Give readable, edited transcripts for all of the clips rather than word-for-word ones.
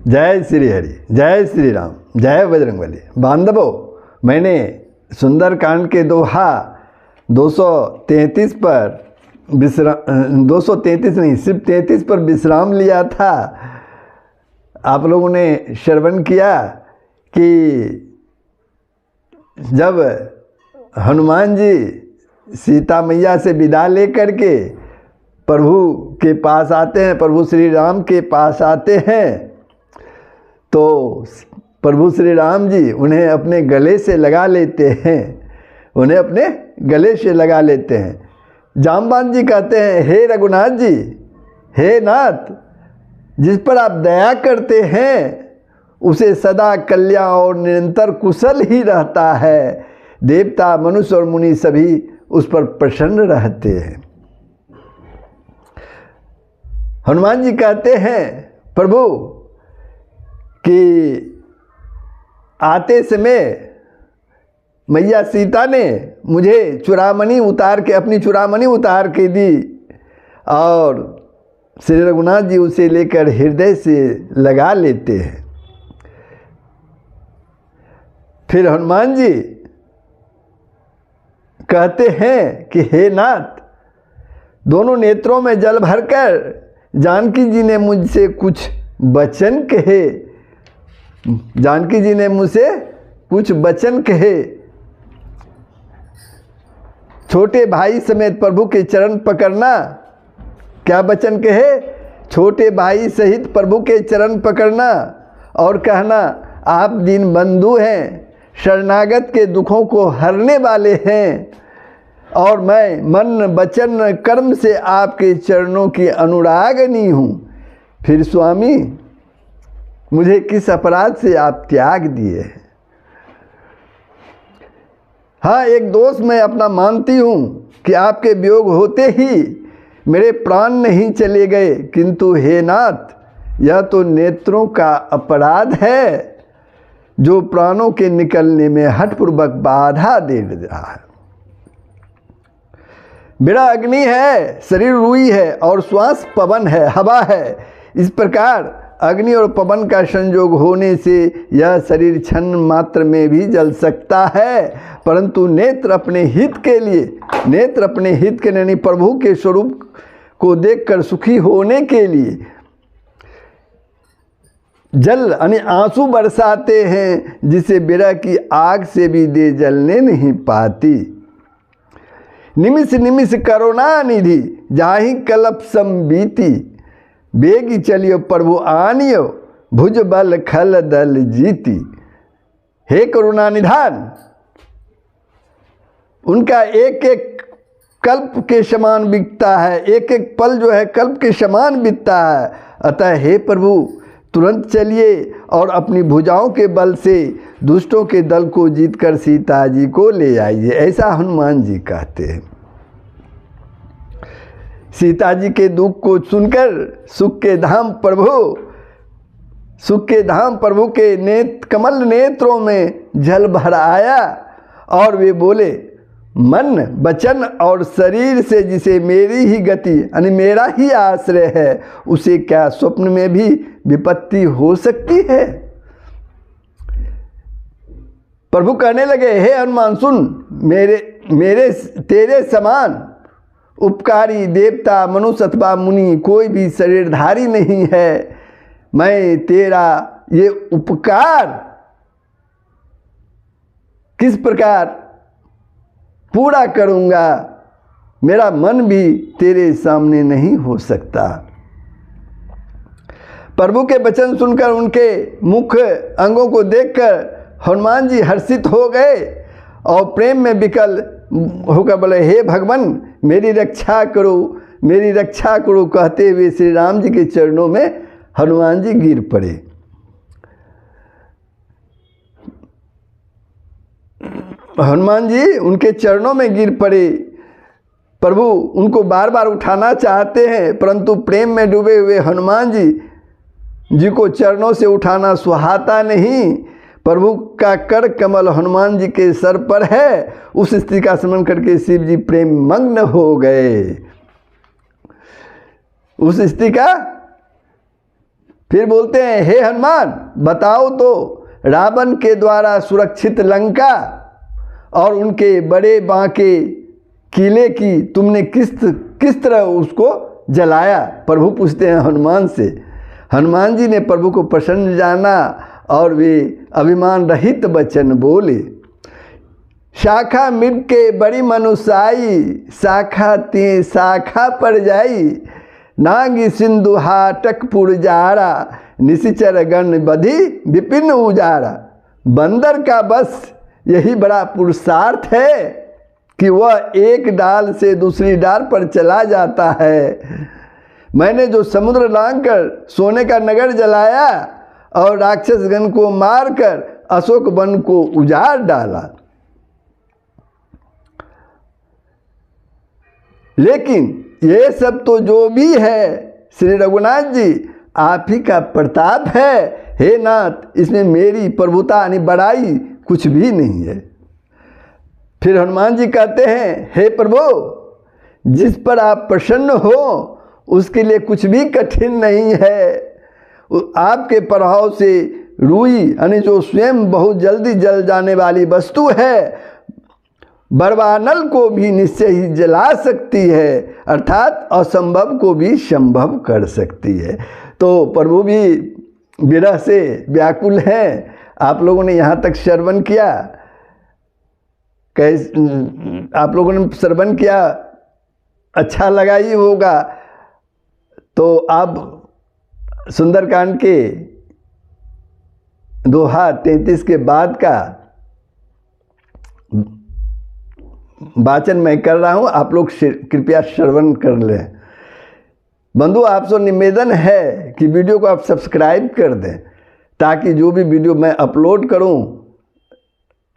जय श्री हरि, जय श्री राम, जय बजरंगबली। बांधवों, मैंने सुंदरकांड के दोहा 233 पर 233 नहीं, सिर्फ 33 पर विश्राम लिया था। आप लोगों ने श्रवण किया कि जब हनुमान जी सीता मैया से विदा लेकर के प्रभु के पास आते हैं, प्रभु श्री राम के पास आते हैं, तो प्रभु श्री राम जी उन्हें अपने गले से लगा लेते हैं, उन्हें अपने गले से लगा लेते हैं। जामवान जी कहते हैं, हे रघुनाथ जी, हे नाथ, जिस पर आप दया करते हैं उसे सदा कल्याण और निरंतर कुशल ही रहता है। देवता, मनुष्य और मुनि सभी उस पर प्रसन्न रहते हैं। हनुमान जी कहते हैं प्रभु कि आते समय मैया सीता ने मुझे चूड़ामणि उतार के, अपनी चूड़ामणि उतार के दी और श्री रघुनाथ जी उसे लेकर हृदय से लगा लेते हैं। फिर हनुमान जी कहते हैं कि हे नाथ, दोनों नेत्रों में जल भरकर जानकी जी ने मुझसे कुछ वचन कहे, जानकी जी ने मुझसे कुछ वचन कहे। छोटे भाई समेत प्रभु के चरण पकड़ना, क्या वचन कहे? छोटे भाई सहित प्रभु के चरण पकड़ना और कहना, आप दीन बंधु हैं, शरणागत के दुखों को हरने वाले हैं और मैं मन वचन कर्म से आपके चरणों की अनुरागनी हूँ। फिर स्वामी, मुझे किस अपराध से आप त्याग दिए? हाँ, एक दोष मैं अपना मानती हूँ कि आपके वियोग होते ही मेरे प्राण नहीं चले गए, किंतु हे नाथ, यह तो नेत्रों का अपराध है जो प्राणों के निकलने में हठपूर्वक बाधा दे रहा है। मेरा अग्नि है, शरीर रुई है और श्वास पवन है, हवा है। इस प्रकार अग्नि और पवन का संयोग होने से यह शरीर क्षण मात्र में भी जल सकता है, परंतु नेत्र अपने हित के लिए, नेत्र अपने हित के यानी प्रभु के स्वरूप को देखकर सुखी होने के लिए जल यानी आंसू बरसाते हैं, जिसे विरह की आग से भी दे जलने नहीं पाती। निमिष निमिष करुणा निधि, जाहि कलप संबीती, बेगी चलियो प्रभु आनियो, भुज बल खल दल जीती। हे करुणा निधान, उनका एक एक कल्प के समान बीतता है, एक एक पल जो है कल्प के समान बीतता है। अतः हे प्रभु, तुरंत चलिए और अपनी भुजाओं के बल से दुष्टों के दल को जीतकर सीता जी को ले आइए। ऐसा हनुमान जी कहते हैं। सीता जी के दुख को सुनकर सुख के धाम प्रभु के कमल नेत्रों में जल भर आया और वे बोले, मन वचन और शरीर से जिसे मेरी ही गति यानी मेरा ही आश्रय है, उसे क्या स्वप्न में भी विपत्ति हो सकती है? प्रभु कहने लगे, हे हनुमान सुन, मेरे तेरे समान उपकारी देवता, मनुष्य अथवा मुनि कोई भी शरीरधारी नहीं है। मैं तेरा ये उपकार किस प्रकार पूरा करूँगा? मेरा मन भी तेरे सामने नहीं हो सकता। प्रभु के वचन सुनकर, उनके मुख अंगों को देखकर हनुमान जी हर्षित हो गए और प्रेम में विकल होकर बोले, हे भगवान, मेरी रक्षा करो, मेरी रक्षा करो। कहते हुए श्री राम जी के चरणों में हनुमान जी गिर पड़े। हनुमान जी उनके चरणों में गिर पड़े। प्रभु उनको बार बार उठाना चाहते हैं, परंतु प्रेम में डूबे हुए हनुमान जी को चरणों से उठाना सुहाता नहीं। प्रभु का कर कमल हनुमान जी के सर पर है। उस स्त्री का स्मरण करके शिव जी प्रेम मग्न हो गए। उस स्त्री का फिर बोलते हैं, हे हनुमान बताओ तो रावण के द्वारा सुरक्षित लंका और उनके बड़े बांके किले की तुमने किस तरह उसको जलाया। प्रभु पूछते हैं हनुमान से। हनुमान जी ने प्रभु को प्रसन्न जाना और वे अभिमान रहित वचन बोले। शाखा मृग के बड़ी मनुसाई, शाखा ते शाखा पर जाई, नांगी सिंधु हाटकपुर जारा, निशिचर गण बधी विपिन उजारा। बंदर का बस यही बड़ा पुरुषार्थ है कि वह एक डाल से दूसरी डाल पर चला जाता है। मैंने जो समुद्र लांघकर सोने का नगर जलाया और राक्षस गण को मारकर अशोक वन को उजाड़ डाला। लेकिन ये सब तो जो भी है श्री रघुनाथ जी आप ही का प्रताप है। हे नाथ, इसमें मेरी प्रभुता यानी बड़ाई कुछ भी नहीं है। फिर हनुमान जी कहते हैं, हे प्रभु जिस पर आप प्रसन्न हो उसके लिए कुछ भी कठिन नहीं है। आपके प्रभाव से रुई यानी जो स्वयं बहुत जल्दी जल जाने वाली वस्तु है बरवानल को भी निश्चय ही जला सकती है, अर्थात असंभव को भी संभव कर सकती है। तो प्रभु भी विरह से व्याकुल हैं। आप लोगों ने यहाँ तक श्रवण किया, आप लोगों ने श्रवण किया, अच्छा लगा ही होगा। तो अब सुंदरकांड के दोहा 33 के बाद का वाचन मैं कर रहा हूँ, आप लोग कृपया श्रवण कर लें। बंधु आपसे निवेदन है कि वीडियो को आप सब्सक्राइब कर दें ताकि जो भी वीडियो मैं अपलोड करूँ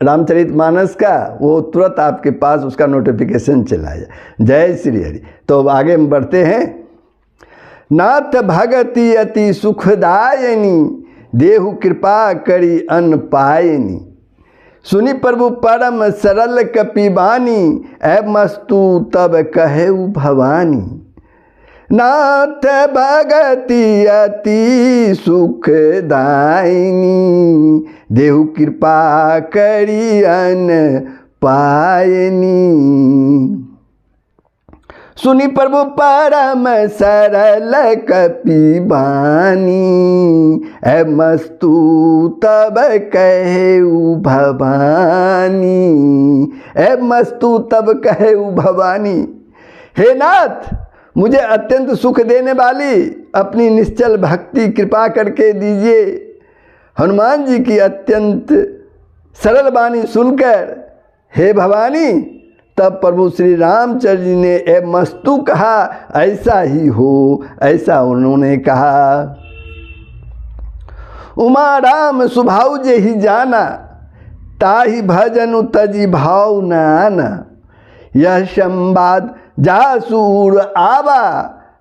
रामचरितमानस का वो तुरंत आपके पास उसका नोटिफिकेशन चला जाए। जय श्री हरि। तो अब आगे हम बढ़ते हैं। नाथ भगति अति सुखदायनी, देहु कृपा करी अन पायनी। सुनी प्रभु परम सरल कपिबानी, ऐब मस्तु तब कहेउ भवानी। नाथ भगति अति सुखदायनी, देहु कृपा करी अन पायनी। सुनी प्रभु परम सरल कपिबानी, ऐ मस्तु तब कहेउ भवानी। ऐ मस्तु तब कहेउ भवानी। हे नाथ, मुझे अत्यंत सुख देने वाली अपनी निश्चल भक्ति कृपा करके दीजिए। हनुमान जी की अत्यंत सरल वाणी सुनकर हे भवानी, तब प्रभु श्री रामचंद्र जी ने ए मस्तु कहा, ऐसा ही हो, ऐसा उन्होंने कहा। उमा राम सुभाव जे ही जाना, ताहि भजनु तजी भाव न आना। यह संवाद जासूर आवा,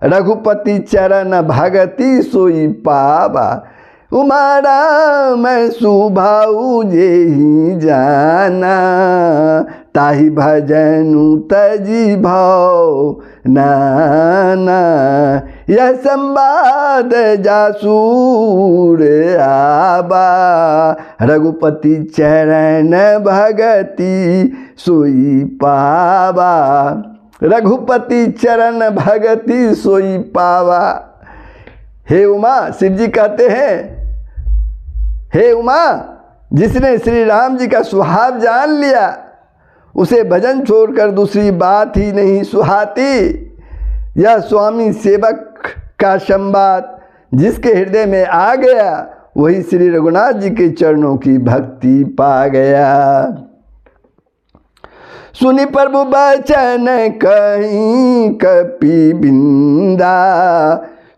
रघुपति चरण भगति सोई पावा। उमा राम सुभाव जे ही जाना, ताहि भजनु तजी भाव नाना। यह संवाद जासूर आबा, रघुपति चरण भगति सोई पावा। रघुपति चरण भगति सोई पावा। हे उमा, शिव जी कहते हैं, हे उमा, जिसने श्री राम जी का स्वभाव जान लिया उसे भजन छोड़कर दूसरी बात ही नहीं सुहाती। यह स्वामी सेवक का संवाद जिसके हृदय में आ गया वही श्री रघुनाथ जी के चरणों की भक्ति पा गया। सुनी प्रभु बचन कहीं कपि बिंदा,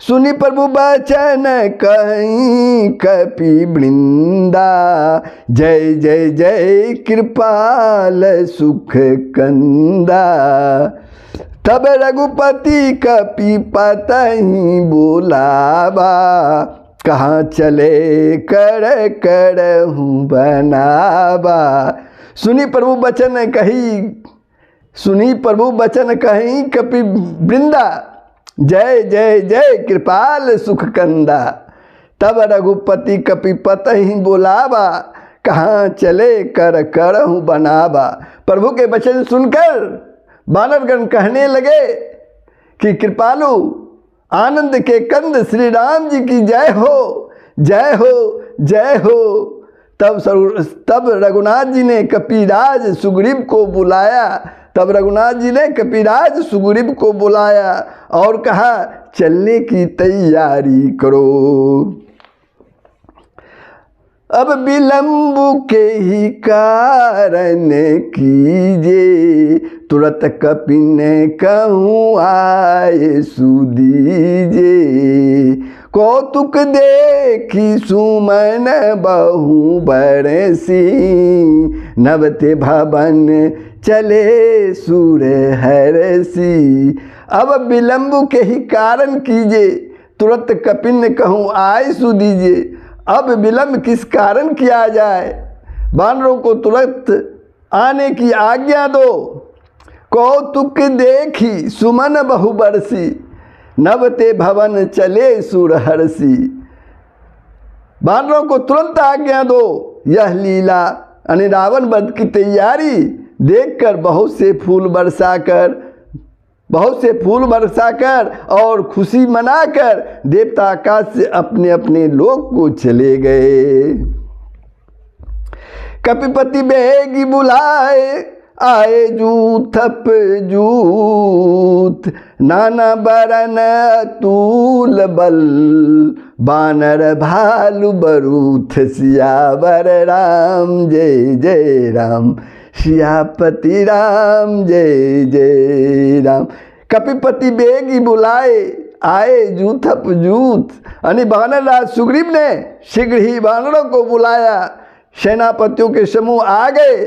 सुनी प्रभु बचन कहीं कपि वृंदा। जय जय जय कृपाल सुख कंदा। तब रघुपति कपि पतहि बोलावा, कहाँ चले कर करहूँ बनावा। सुनी प्रभु बचन कही, सुनी प्रभु बचन कहीं कपि वृंदा। जय जय जय कृपाल सुख कंदा। तब रघुपति कपिपत ही बोलावा, कहाँ चले कर करहूँ बनावा। प्रभु के वचन सुनकर वानरगण कहने लगे कि कृपालु आनंद के कंद श्री राम जी की जय हो, जय हो, जय हो। तब रघुनाथ जी ने कपिराज सुग्रीव को बुलाया, तब रघुनाथ जी ने कपिराज सुग्रीव को बुलाया और कहा चलने की तैयारी करो। अब विलंब के ही कारण कीजे, तुरत कपि ने कहूँ आए सुदीजे। कौतुक देखी सुमन बहु बरसी, नवते भवन चले सुर हरसी। अब विलंब के ही कारण कीजिए, तुरंत कपिन कहूँ आय सुदीजिए। अब विलंब किस कारण किया जाए, वानरों को तुरंत आने की आज्ञा दो। कौतुक देखी सुमन बहु बरसी, नवते भवन चले सुर हरसी। वानरों को तुरंत आज्ञा दो। यह लीला यानी रावण वध की तैयारी देखकर बहुत से फूल बरसाकर और खुशी मनाकर देवता आकाश से अपने अपने लोक को चले गए। कपिपति बेगी बुलाए, आए जूथप जूथ, नाना बरन अतुल बल। बानर भालु बरूथ, सियावर राम जय जय राम, सियापति राम जय जय राम। कपिपति बेगी बुलाए, आए जूथप जूथ, यानी वानर राज सुग्रीव ने शीघ्र ही वानरों को बुलाया। सेनापतियों के समूह आ गए।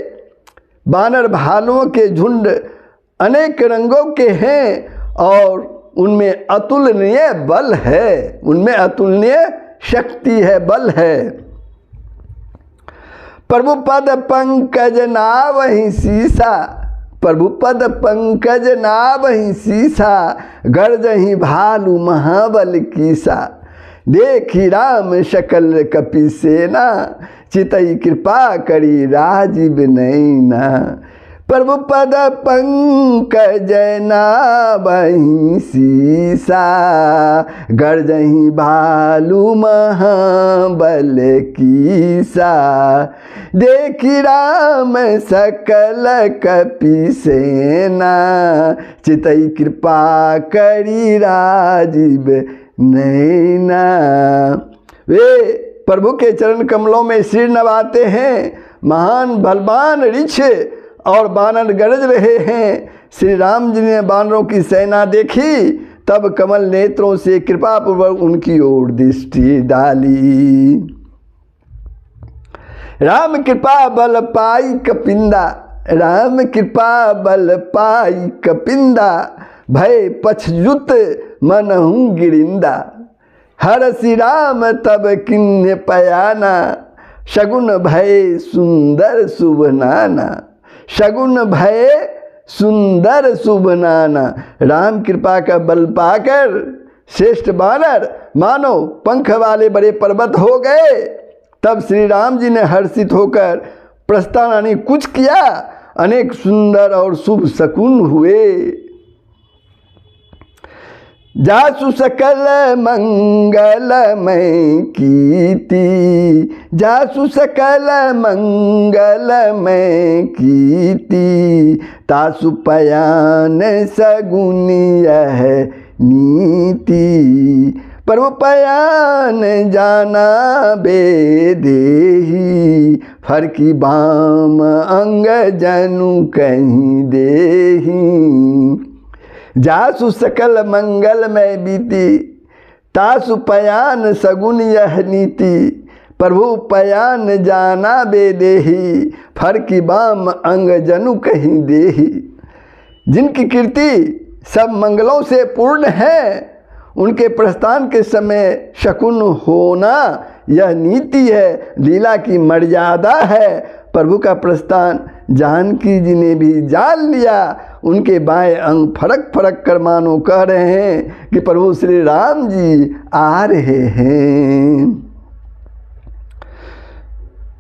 वानर भालुओं के झुंड अनेक रंगों के हैं और उनमें अतुलनीय बल है, उनमें अतुलनीय शक्ति है, बल है। प्रभु पद पंकज नावहि सीसा, प्रभु पद पंकज नावहि सीसा, गर्जहि भालु महाबल कीसा। देखी राम सकल कपि सेना, चितई कृपा करी राजीव नैना। प्रभु पद पंकज नावहि सीसा, गर्जहि भालु महाबल कीसा। देखी राम सकल कपि सेना, चितई कृपा करी राजीव नैना। वे प्रभु के चरण कमलों में सिर नवाते हैं। महान बलवान ऋक्ष और बानर गरज रहे हैं। श्री राम जी ने बानरों की सेना देखी, तब कमल नेत्रों से कृपा पूर्वक उनकी ओर दृष्टि डाली। राम कृपा बल पाई कपिंदा, राम कृपा बल पाई कपिंदा। भय पछजुत मनहु गिरिंदा, हरसि राम तब किन्ह पयाना। शगुन भय सुंदर शुभ नाना, शगुन भय सुंदर शुभ नाना। राम कृपा का बल पाकर श्रेष्ठ बानर मानो पंख वाले बड़े पर्वत हो गए। तब श्री राम जी ने हर्षित होकर प्रस्थान यानी कुछ किया। अनेक सुंदर और शुभ शकुन हुए। जासु सकल मंगलमय कीर्ति, जासु सकल मंगलमय कीर्ति। तासु पयान सगुन यह नीति, प्रभु पयान जाना बेदेही। फर की बाम अंग जनु कहीं देही। जासु सकल मंगल में बीती, तासु पयान सगुन यह नीति। प्रभु पयान जाना बेदेही, फर की बाम अंग जनु कहीं देही। जिनकी कीर्ति सब मंगलों से पूर्ण है, उनके प्रस्थान के समय शकुन होना यह नीति है, लीला की मर्यादा है। प्रभु का प्रस्थान जानकी जी ने भी जान लिया उनके बाएं अंग फड़क फड़क कर मानो कह रहे हैं कि प्रभु श्री राम जी आ रहे हैं।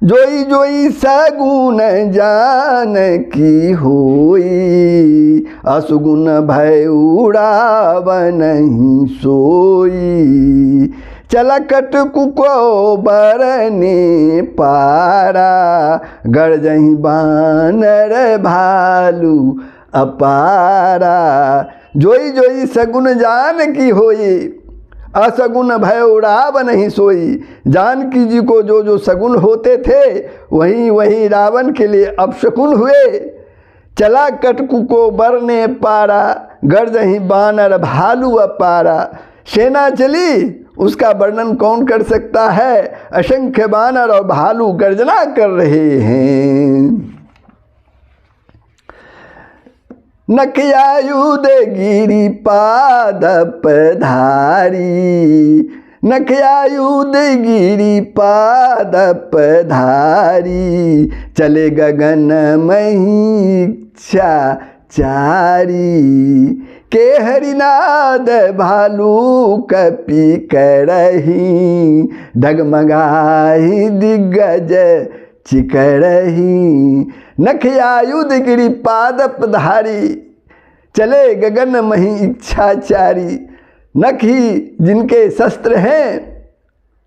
जोई जोई सगुन जान की होई, असुगुन भय उड़ावन नहीं सोई। चला कटकु को बरने पारा, गरजही बानर भालू अपारा। जोई जोई सगुन जान की होई, असगुन भय उड़ाव नहीं सोई। जानकी जी को जो जो सगुन होते थे वही वही रावण के लिए अपशकुन हुए। चला कटकु को बरने पारा, गर्जही बानर भालू अपारा। सेना चली, उसका वर्णन कौन कर सकता है। असंख्य बानर और भालू गर्जना कर रहे हैं। नखयायुध गिरी पादप धारी, नखयायुध गिरी पादप धारी। चले गगन महीक्षा चारी, के हरिनाद भालू कपि करही। डगमगाही दिग्गज चिकरही। नखयायुध गिरी पादप धारी, चले गगन मही इच्छाचारी। नख ही जिनके शस्त्र हैं,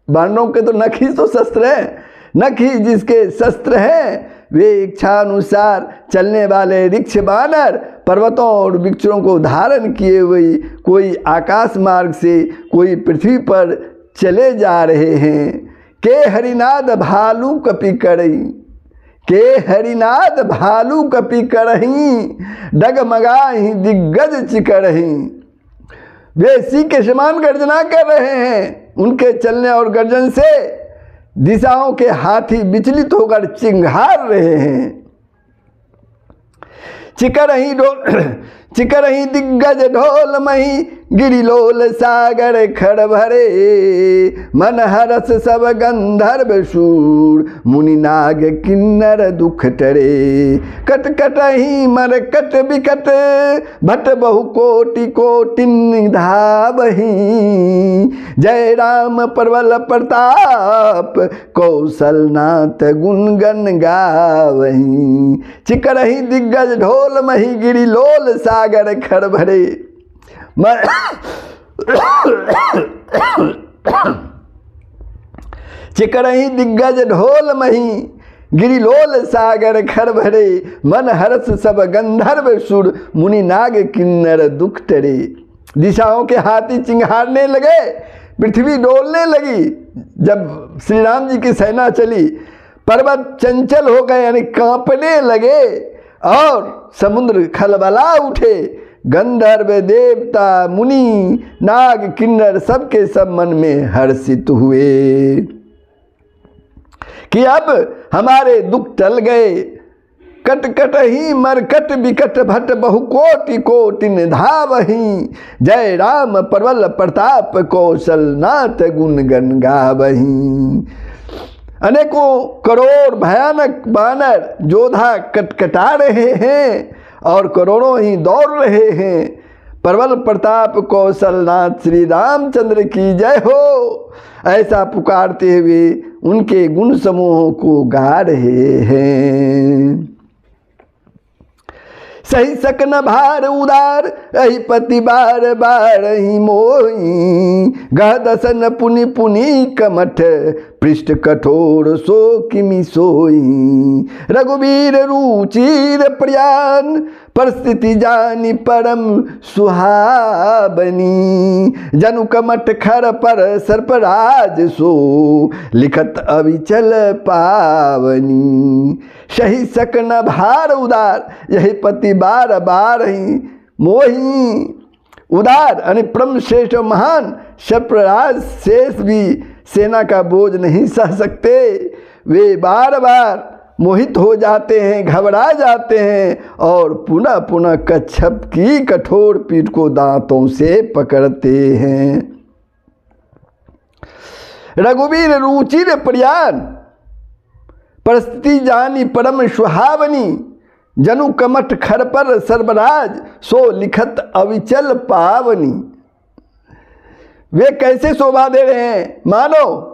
बानरों के तो नख ही तो शस्त्र हैं। नख ही जिसके शस्त्र हैं वे इच्छानुसार चलने वाले ऋक्ष बानर पर्वतों और वृक्षों को धारण किए हुए कोई आकाश मार्ग से कोई पृथ्वी पर चले जा रहे हैं। के हरिनाद भालू कपि करही, के हरिनाद भालू कपि करही। डगमगाही दिग्गज चिकरही। वे सी के समान गर्जना कर रहे हैं। उनके चलने और गर्जन से दिशाओं के हाथी विचलित होकर चिंघार रहे हैं। चिकरही दिग्गज ढोल मही, गिरिलोल सागर खड़ भरे। मन हरस सब गंधर्व शूर, मुनि नाग किन्नर दुख टरे। कट कटही मर कट बिकट, भट बहु कोटि कोटि धावही। जय राम प्रबल प्रताप, कौशलनाथ गुण गन गावही। चिकरही दिग्गज ढोल मही, गिरिलोल सागर खड़ भरे। चिकरही दिग्गज ढोल मही, गिरिलोल सागर खड़ भरे। मन हर्ष सब गंधर्व सुर, मुनि नाग किन्नर दुख टरे। दिशाओं के हाथी चिंघारने लगे, पृथ्वी डोलने लगी। जब श्री राम जी की सेना चली, पर्वत चंचल हो गए यानी कांपने लगे और समुद्र खलबला उठे। गंधर्व देवता मुनि नाग किन्नर सबके सब मन में हर्षित हुए कि अब हमारे दुख टल गए। कट कटही मरकट बिकट भट बहुकोटि कोटि धावही। जय राम प्रबल प्रताप, कौशलनाथ गुण गन गावही। अनेकों करोड़ भयानक बानर जोधा कटकटा रहे हैं और करोड़ों ही दौड़ रहे हैं। प्रबल प्रताप कौशलनाथ श्री रामचंद्र की जय हो, ऐसा पुकारते हुए उनके गुण समूहों को गा रहे हैं। सही सकन भार उदार, अहि पति बार बार ही मोही। गह दसन पुनि पुनि कमठ, पृष्ठ कठोर सो किमि सोई। रघुवीर रुचिर प्रियान, परिस्थिति जानी परम सुहावनी। जनु कमठ खर पर सर्पराज सो, लिखत अविचल पावनी। सही सकन भार उदार, यही पति बार बार ही मोही। उदार यानी परम श्रेष्ठ महान सर्पराज शेष भी सेना का बोझ नहीं सह सकते। वे बार बार मोहित हो जाते हैं, घबरा जाते हैं और पुनः पुनः कच्छप की कठोर पीठ को दांतों से पकड़ते हैं। रघुवीर रुचिर प्रियान, परिस्थिति जानी परम सुहावनी। जनु कमठ खर पर सर्वराज, सो लिखत अविचल पावनी। वे कैसे शोभा दे रहे हैं, मानो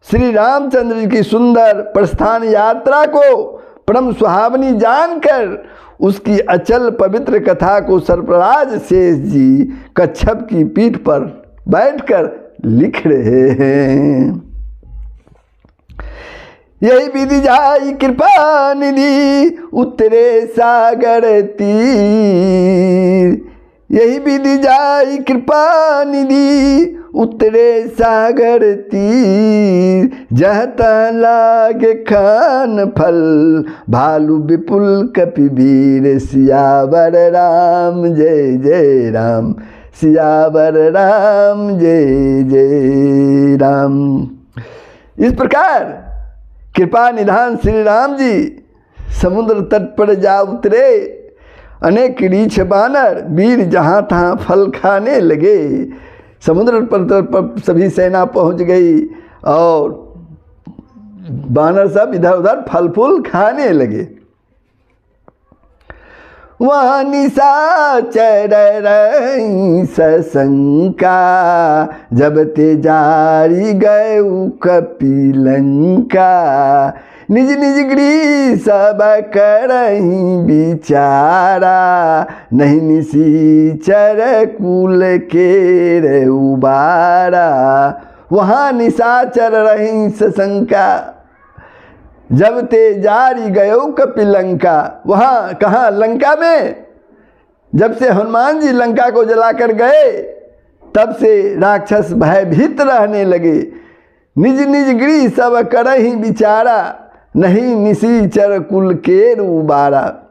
श्री रामचंद्र जी की सुंदर प्रस्थान यात्रा को परम सुहावनी जानकर उसकी अचल पवित्र कथा को सर्वराज शेष जी कच्छप की पीठ पर बैठकर लिख रहे हैं। यही विधि जाई कृपा निधि उतरे सागर तीर, यही विधि जाई कृपा निधि उतरे सागर तीर, जहता लागे खान फल भालू विपुल कपिवीर, सियावर राम जय जय राम, सियावर राम जय जय राम। इस प्रकार कृपा निधान श्री राम जी समुद्र तट पर जा उतरे। अनेक रीछ बानर वीर जहाँ तहाँ फल खाने लगे। समुद्र पर सभी सेना पहुँच गई और बानर सब इधर उधर फल फूल खाने लगे। वहाँ निशाचर रही सशंका, जब ते जारी गए कपिलंका, निज निज गृह सब करही बिचारा, नहीं निशाचर कुल के उबारा। वहाँ निशाचर रही सशंका, जब ते जारी गयो कपिलंका। वहाँ कहाँ, लंका में। जब से हनुमान जी लंका को जलाकर गए तब से राक्षस भयभीत रहने लगे। निज निज गृह सब करहि बिचारा, नहीं निशाचर कुल के उबारा।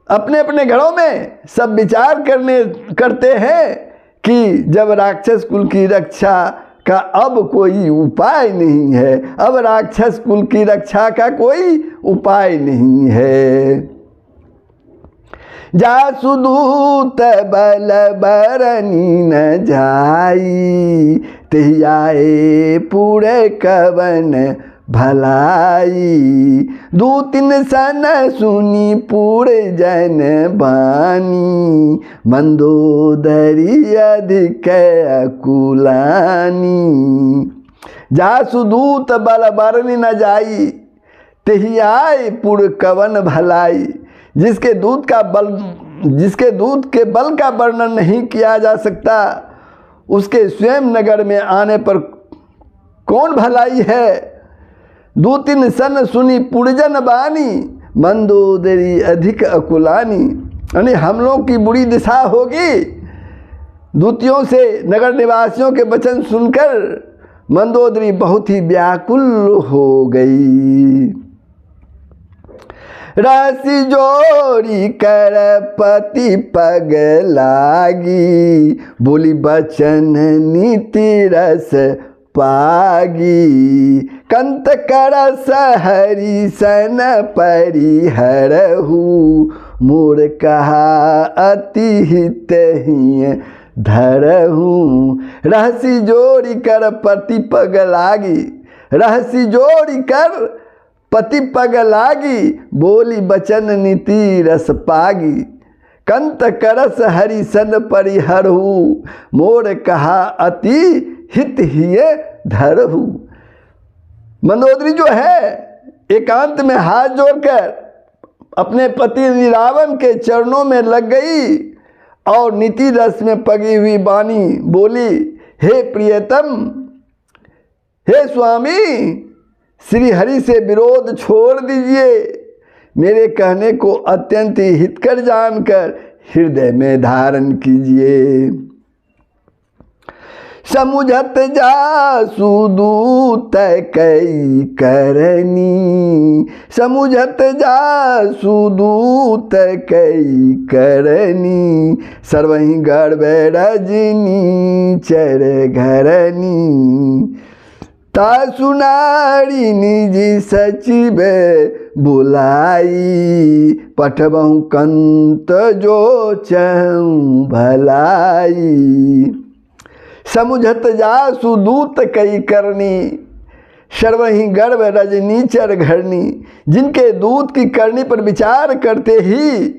अपने अपने घरों में सब विचार करते हैं कि जब राक्षस कुल की रक्षा का अब कोई उपाय नहीं है, अब राक्षस कुल की रक्षा का कोई उपाय नहीं है। जासुदूत बल बरनी न जाई, तेहि आए पूरे कवन भलाई, दूतिन सन सुनी पूरे जन बानी, मंदोदरी अधिक अकुलानी। जासुदूत बल बरनी न जाई, तेहि आए पुर कवन भलाई। जिसके दूत के बल का वर्णन नहीं किया जा सकता, उसके स्वयं नगर में आने पर कौन भलाई है। दूतिन सन सुनी पुरजन बानी, मंदोदरी अधिक अकुलानी। यानी हम लोग की बुरी दिशा होगी। दूतियों से नगर निवासियों के वचन सुनकर मंदोदरी बहुत ही व्याकुल हो गई। राशि जोड़ी कर पति पग लागी, बोली बचन नीति रस पागी। कंत करस हरि सन परिहरहु, मोर कहा अति हित ही धरहु। रहसी जोड़ी कर पति पग लागी, रहसी जोड़ी कर पति पग लागी, बोली बचन नीति रस पागी। कंत करस हरि सन परिहरहु, मोर कहा अति हित ही धरहु। मंदोदरी जो है एकांत में हाथ जोड़कर अपने पति रावण के चरणों में लग गई और नीति रस में पगी हुई बानी बोली, हे प्रियतम, हे स्वामी, श्री हरि से विरोध छोड़ दीजिए। मेरे कहने को अत्यंत ही हितकर जानकर हृदय में धारण कीजिए। समुझत जासु दूत कई करनी, समुझत जासु दूत कई करनी। सर्वहि गर्भ रजनी चर घरनी, तासु नारी निज सचिव बुलाई। पठबहु कंत जो चहु भलाई। समुझत जासु दूत कई करनी, सर्वहि गर्भ रजनीचर घरनी, जिनके दूत की करनी पर विचार करते ही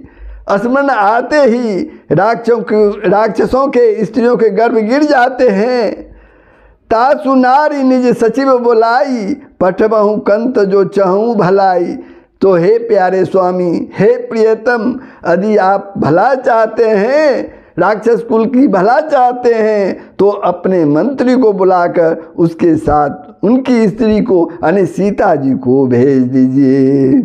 स्मरण आते ही राक्षसों के स्त्रियों के गर्भ गिर जाते हैं। तासु नारी निज सचिव बुलाई, पठबहु कंत जो चहूँ भलाई। तो हे प्यारे स्वामी, हे प्रियतम, यदि आप भला चाहते हैं, राक्षस कुल की भला चाहते हैं, तो अपने मंत्री को बुलाकर उसके साथ उनकी स्त्री को यानी सीता जी को भेज दीजिए।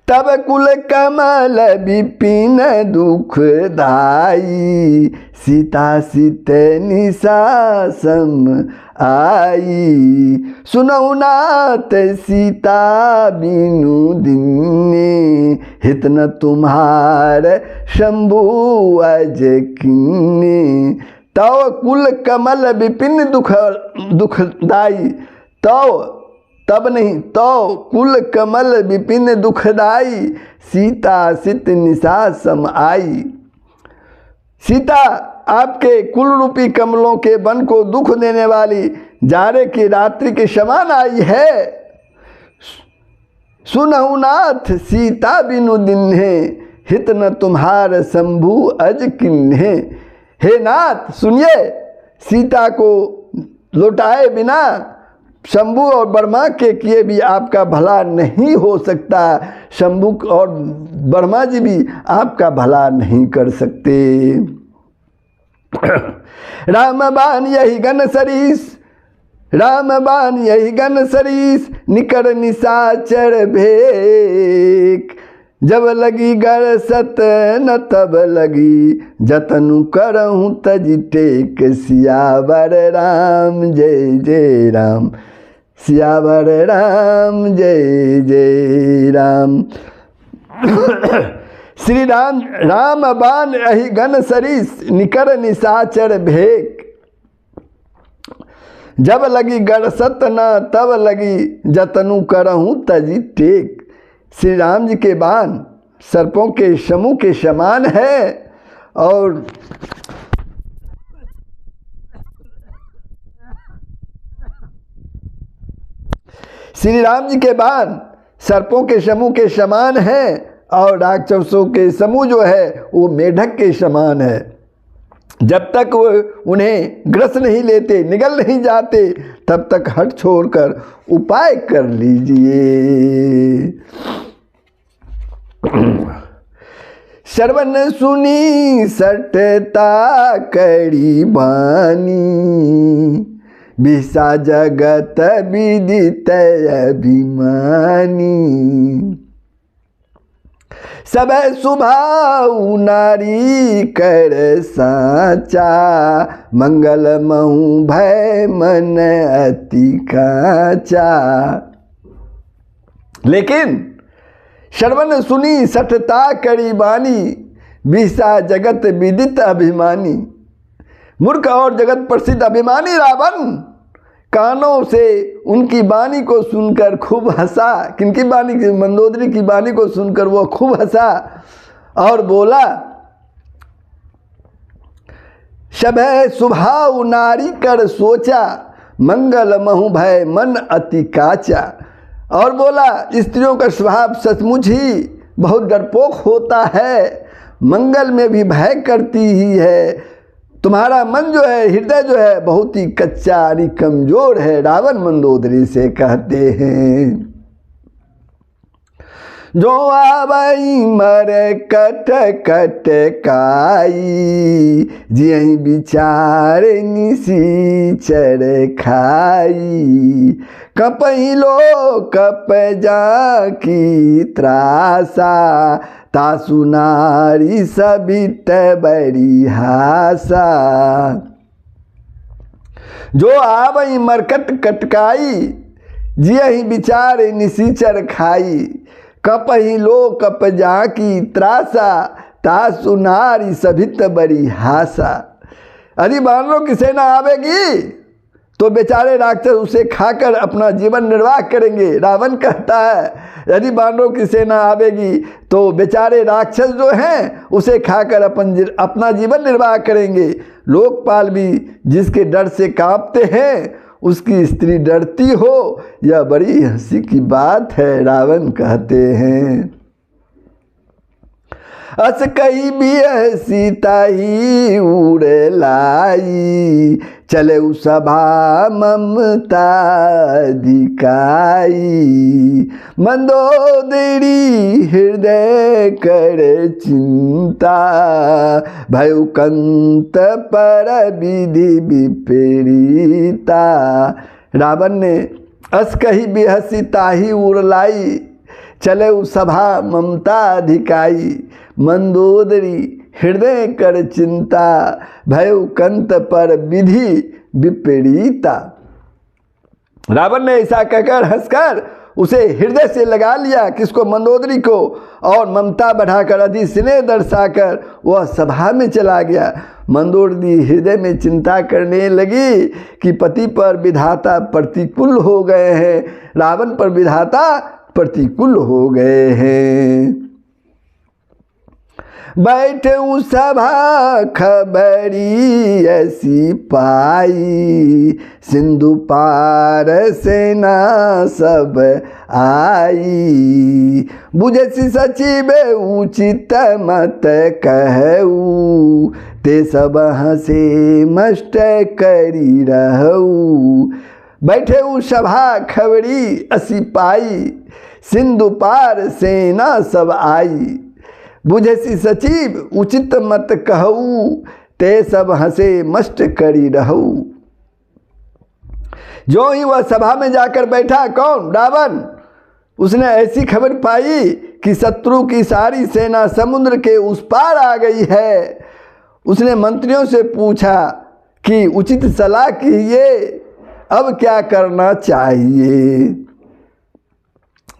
तब कुल कमल विपिन दुखदाई, सीता सित निशासम आई। सुनऊ नाथ सीता बिनु दिन्ने, हित न तुम्हार शंभु अज किन्ने। तव कुल कमल विपिन दुखदाई, तब नहीं, तो कुल कमल विपिन दुखदाई, सीता सित निशासम आई। सीता आपके कुल रूपी कमलों के वन को दुख देने वाली जाड़े की रात्रि के समान आई है। सुनहु नाथ सीता बिनु दिन्हे, हित न तुम्हार शंभु अज किन्हे। हे नाथ सुनिए, सीता को लौटाए बिना शंभु और ब्रह्मा के किए भी आपका भला नहीं हो सकता। शंभु और ब्रह्मा जी भी आपका भला नहीं कर सकते। रामबान यही गण सरीस, रामबान यही गण सरीस, निकर निशाचर भेक। जब लगी गर सत न तब लगी, जतनु करहूँ तज टेक। सियावर राम जय जय राम, सियावर राम जय जय राम। श्री राम राम बान अहि गण सरीस, निकर निशाचर भेक। जब लगी गड़ सत न तब लगी, जतनु करहूँ तजी टेक। श्री राम जी के बाण सर्पों के समूह के समान है और श्री राम जी के बाण सर्पों के समूह के समान है और राक्षसों के समूह जो है वो मेढक के समान है। जब तक वो उन्हें ग्रस नहीं लेते, निगल नहीं जाते, तब तक हट छोड़कर उपाय कर लीजिए। श्रवण सुनी सटता करी बानी, विषा जगत विदित अभिमानी। सब सुभाऊ नारी कर साचा, मंगल महु भय मन अति काचा। लेकिन श्रवण सुनी सठता करी बानी, विषा जगत विदित अभिमानी। मूर्ख और जगत प्रसिद्ध अभिमानी रावण कानों से उनकी वाणी को सुनकर खूब हंसा। किनकी वाणी? मंदोदरी की वाणी को सुनकर वो खूब हंसा और बोला, शबह सुभाव नारी कर सोचा, मंगल महु भय मन अति काचा। और बोला, स्त्रियों का स्वभाव सचमुच ही बहुत डरपोक होता है, मंगल में भी भय करती ही है। तुम्हारा मन जो है, हृदय जो है, बहुत ही कच्चा और कमजोर है। रावण मंदोदरी से कहते हैं, जो आवई मर कट कट काई, जियहि विचार निसीचर खाई। कपहि लो कप जाकी त्रासा, तासु नारी सबित बड़ी हासा। जो आवई मरकट कटकाई, जियहि विचार निसीचर खाई। कपहि लो कप जाकी त्रासा, तासु नारी सबित बड़ी हासा। यदि वानरों की सेना आवेगी तो बेचारे राक्षस उसे खाकर अपना जीवन निर्वाह करेंगे। रावण कहता है, यदि वानरों की सेना आवेगी तो बेचारे राक्षस जो हैं उसे खाकर अपना जीवन निर्वाह करेंगे। लोकपाल भी जिसके डर से कांपते हैं, उसकी स्त्री डरती हो, यह बड़ी हंसी की बात है। रावण कहते हैं, अस कही भी सीता ही उड़े लाई, चले सभा ममता दिखाई, मंदोदरी हृदय करे चिंता, भयउ कंत पर विधि विपरीता। रावण ने अस कही बेहसी ताही उड़लाई, चले सभा ममता अधिकाई, मंदोदरी हृदय कर चिंता, भयउ कंत पर विधि विपरीता। रावण ने ऐसा कहकर हंसकर उसे हृदय से लगा लिया, किसको? मंदोदरी को, और ममता बढ़ाकर अधि स्नेह दर्शाकर वह सभा में चला गया। मंदोदरी हृदय में चिंता करने लगी कि पति पर विधाता प्रतिकूल हो गए हैं, रावण पर विधाता प्रतिकूल हो गए हैं। बैठे सभा खबरी ऐसी पाई, सिंधु पार सेना सब आई, बुझसी सचिव उचित मत कहू, ते सब हंसे मस्ट करी रहू। बैठे सभा खबरी असी पाई, सिंधु पार सेना सब आई, बुझसी सचिव उचित मत कहू, ते सब हंसे मस्त करी रहू। जो ही वह सभा में जाकर बैठा, कौन? रावण। उसने ऐसी खबर पाई कि शत्रु की सारी सेना समुद्र के उस पार आ गई है। उसने मंत्रियों से पूछा कि उचित सलाह कीजिए, अब क्या करना चाहिए।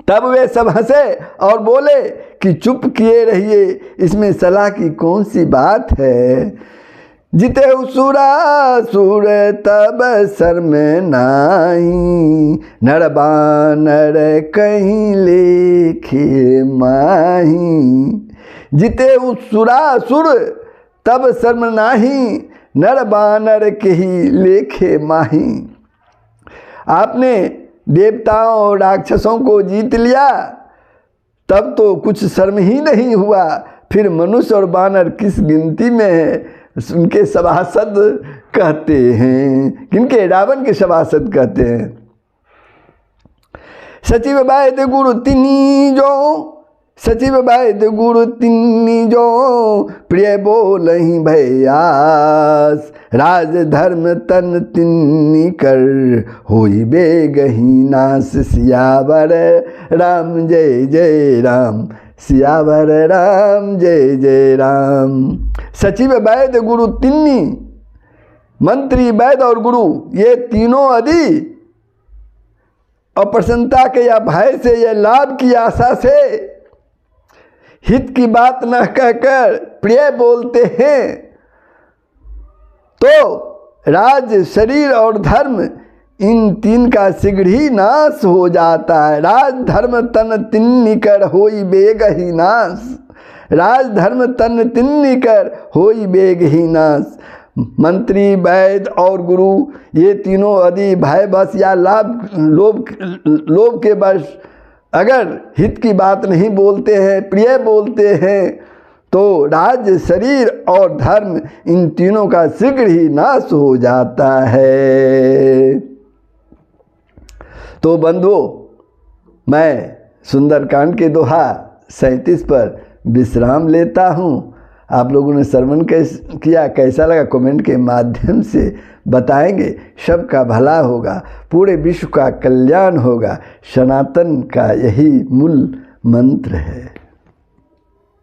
तब वे सब हंसे और बोले कि चुप किए रहिए, इसमें सलाह की कौन सी बात है। जिते सुरासुर तब शर्म नाही, नर बानर कहीं लेखे माही। जिते सुरासुर तब शर्म नाही, नर बानर कहीं लेखे माही। आपने देवताओं और राक्षसों को जीत लिया, तब तो कुछ शर्म ही नहीं हुआ, फिर मनुष्य और बानर किस गिनती में है। उनके सभासद कहते हैं, किनके? रावण के सभासद कहते हैं। सचिव वैद्य गुरु तिन्ही जो, सचिव वैद्य गुरु तिन्ही जो, प्रिय बोलहि भयास, राज धर्म तन तिन्ही कर, होई बेगही नास। सियावर राम जय जय राम, सियावर राम जय जय राम। सचिव वैद्य गुरु तिन्ही, मंत्री वैद्य और गुरु, ये तीनों आदि अप्रसन्नता के या भय से या लाभ की आशा से हित की बात न कहकर प्रिय बोलते हैं, तो राज, शरीर और धर्म, इन तीन का शीघ्र ही नाश हो जाता है। राज धर्म तन तिन्ही कर, होई बेग ही नाश। राज धर्म तन तिन्ही कर, होई बेग ही नाश। मंत्री, वैद्य और गुरु, ये तीनों आदि भय बस या लोभ के वश अगर हित की बात नहीं बोलते हैं, प्रिय बोलते हैं, तो राज, शरीर और धर्म, इन तीनों का शीघ्र ही नाश हो जाता है। तो बंधुओं, मैं सुंदरकांड के दोहा 37 पर विश्राम लेता हूँ। आप लोगों ने श्रवण किया, कैसा लगा कमेंट के माध्यम से बताएंगे। सबका भला होगा, पूरे विश्व का कल्याण होगा, सनातन का यही मूल मंत्र है।